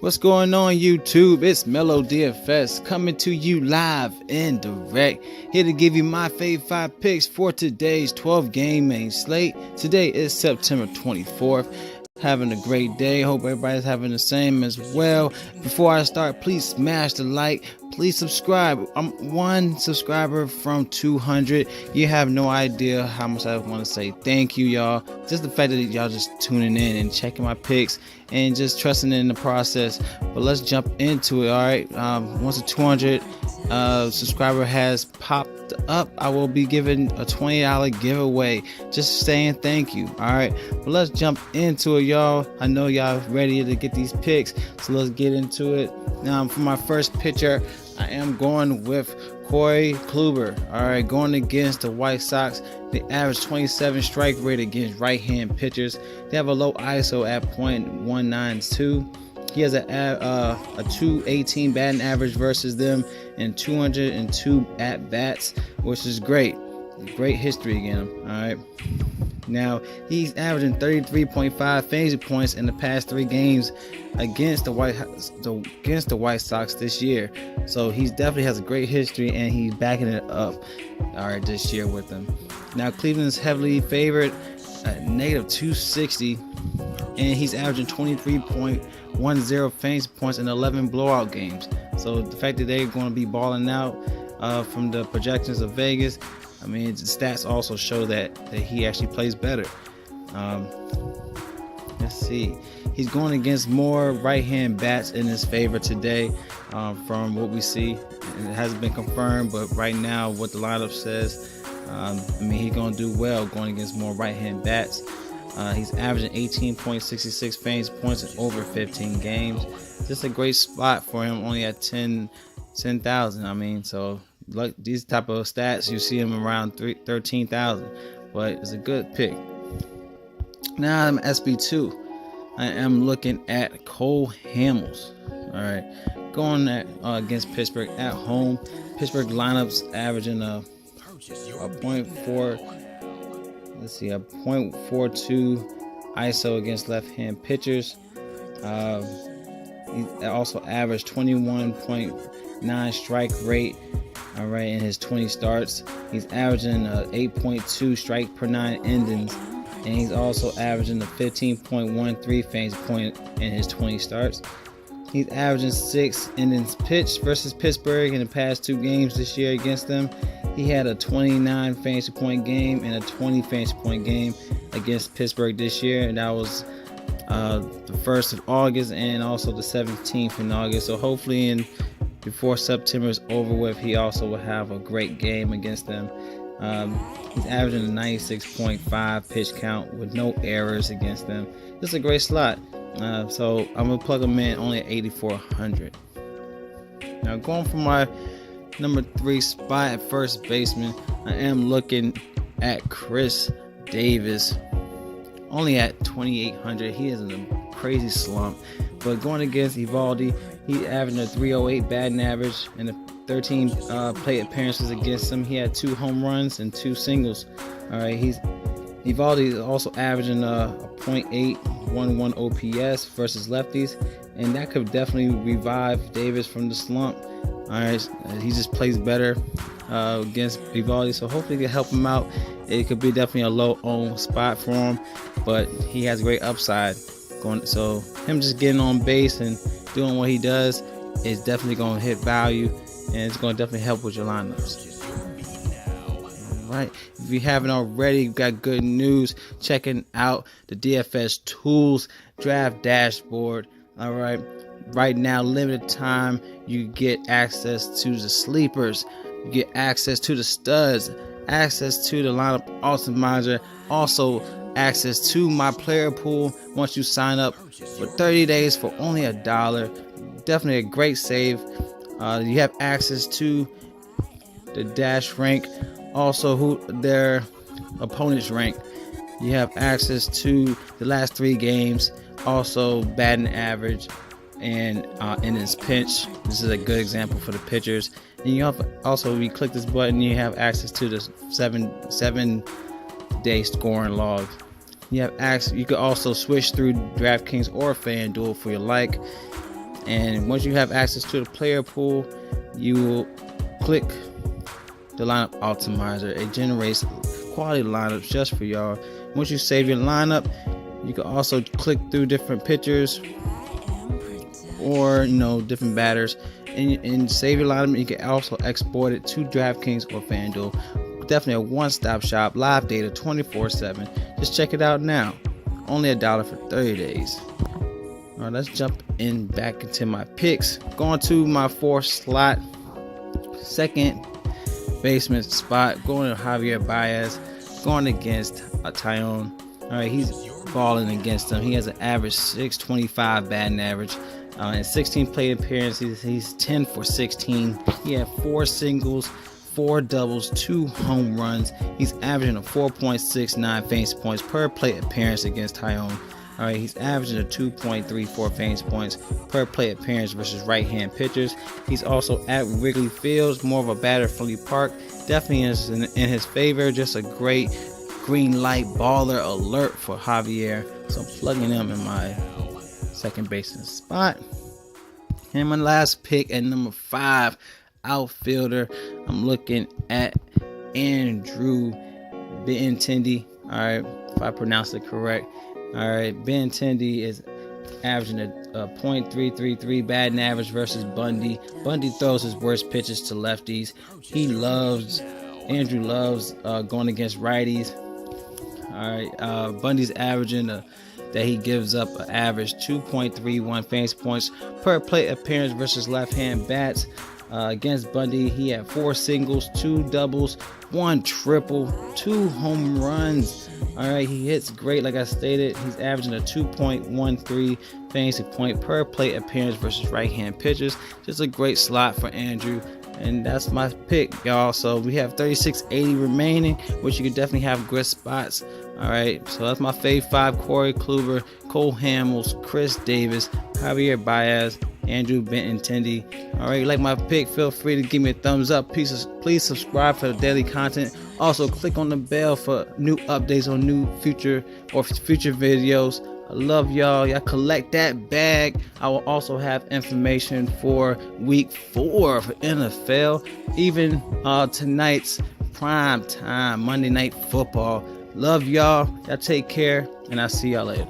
What's going on YouTube? It's MLB DFS coming to you live and direct. Here to give you my favorite 5 picks for today's 12 game main slate. Today is September 24th. Having a great day. Hope everybody's having the same as well. Before I start, please smash the like. Please subscribe. I'm 1 subscriber from 200. You have no idea how much I want to say thank you, y'all. Just the fact that y'all just tuning in and checking my picks and just trusting in the process. But let's jump into it. All right. Once a 200 subscriber has popped up, I will be giving a $20 giveaway. Just saying thank you. All right. But let's jump into it, y'all. I know y'all ready to get these picks, so let's get into it. Now, for my first pitcher, I am going with Corey Kluber. All right, going against the White Sox. They average 27 strike rate against right-hand pitchers. They have a low ISO at .192. He has a 218 batting average versus them and 202 at bats, which is great. Great history again. All right. Now he's averaging 33.5 fantasy points in the past 3 games against the White Sox this year. So he definitely has a great history, and he's backing it up. All right, this year with them. Now Cleveland's heavily favored at -260, and he's averaging 23.10 fantasy points in 11 blowout games. So the fact that they're going to be balling out from the projections of Vegas, I mean, the stats also show that he actually plays better. Let's see. He's going against more right-hand bats in his favor today, from what we see. And it hasn't been confirmed, but right now, what the lineup says, I mean, he's going to do well going against more right-hand bats. He's averaging 18.66 fantasy points in over 15 games. Just a great spot for him, only at 10,000. I mean, so like these type of stats, you see him around 13,000, but it's a good pick. Now I'm SB2. I am looking at Cole Hamels. All right, going against Pittsburgh at home. Pittsburgh lineups averaging a .4. Let's see, a .42 ISO against left-hand pitchers. He also averaged 21.9 strike rate. All right, in his 20 starts, he's averaging 8.2 strike per 9 innings, and he's also averaging a 15.13 fantasy point in his 20 starts. He's averaging 6 innings pitched versus Pittsburgh in the past 2 games this year against them. He had a 29 fantasy point game and a 20 fantasy point game against Pittsburgh this year, and that was the 1st of August and also the 17th in August. So hopefully before September is over with, he also will have a great game against them. He's averaging a 96.5 pitch count with no errors against them. This is a great slot. So I'm going to plug him in only at 8,400. Now going for my number 3 spot at first baseman, I am looking at Chris Davis. Only at 2,800. He is in a crazy slump. But going against Evaldi, he's averaging a 308 batting average and a 13 plate appearances against him. He had 2 home runs and 2 singles. All right, Evaldi is also averaging a .811 OPS versus lefties, and that could definitely revive Davis from the slump. All right, he just plays better against Evaldi, so hopefully it can help him out. It could be definitely a low-owned spot for him, but he has great upside. So him just getting on base and doing what he does is definitely going to hit value, and it's going to definitely help with your lineups. All right, if you haven't already, you've got good news. Checking out the DFS Tools Draft Dashboard. All right. Right now, limited time, you get access to the sleepers, you get access to the studs, access to the lineup optimizer, also access to my player pool once you sign up for 30 days for only $1. Definitely a great save. You have access to the dash rank, also who their opponents rank. You have access to the last 3 games, also batting average, and innings pitch. This is a good example for the pitchers. And you have also, when you click this button, you have access to the 7-day scoring log. You have access. You can also switch through DraftKings or Fanduel for your like. And once you have access to the player pool, you will click the lineup optimizer. It generates quality lineups just for y'all. Once you save your lineup, you can also click through different pitchers or different batters and save your lineup. You can also export it to DraftKings or Fanduel. Definitely a one-stop shop, live data 24/7. Just check it out now. Only $1 for 30 days. All right, let's jump back into my picks. Going to my 4th slot, second baseman spot, going to Javier Baez, going against Taillon. All right, he's balling against him. He has an average .625 batting average. In 16 plate appearances, he's 10 for 16. He had 4 singles, 4 doubles, 2 home runs. He's averaging a 4.69 fantasy points per plate appearance against Taillon. All right, he's averaging a 2.34 fantasy points per plate appearance versus right-hand pitchers. He's also at Wrigley Field, more of a batter-friendly park. Definitely is in his favor. Just a great green light baller alert for Javier. So I'm plugging him in my second baseman spot. And my last pick at number 5, outfielder, I'm looking at Andrew Benintendi. All right, if I pronounce it correct. All right, Benintendi is averaging a .333 batting average versus Bundy. Bundy throws his worst pitches to lefties. Andrew loves going against righties. All right, Bundy's averaging that he gives up an average 2.31 fantasy points per plate appearance versus left-hand bats. Against Bundy, he had 4 singles, 2 doubles, 1 triple, 2 home runs. All right, he hits great. Like I stated, he's averaging a 2.13 fantasy point per plate appearance versus right-hand pitchers. Just a great slot for Andrew. And that's my pick, y'all. So we have 3680 remaining, which you can definitely have good spots. All right, so that's my fave 5: Corey Kluber, Cole Hamels, Chris Davis, Javier Baez, Andrew Benintendi. All right, like my pick, feel free to give me a thumbs up. Please subscribe for the daily content. Also, click on the bell for new updates on future videos. I love y'all. Y'all collect that bag. I will also have information for week 4 for NFL. Even tonight's prime time Monday Night Football. Love y'all. Y'all take care, and I'll see y'all later.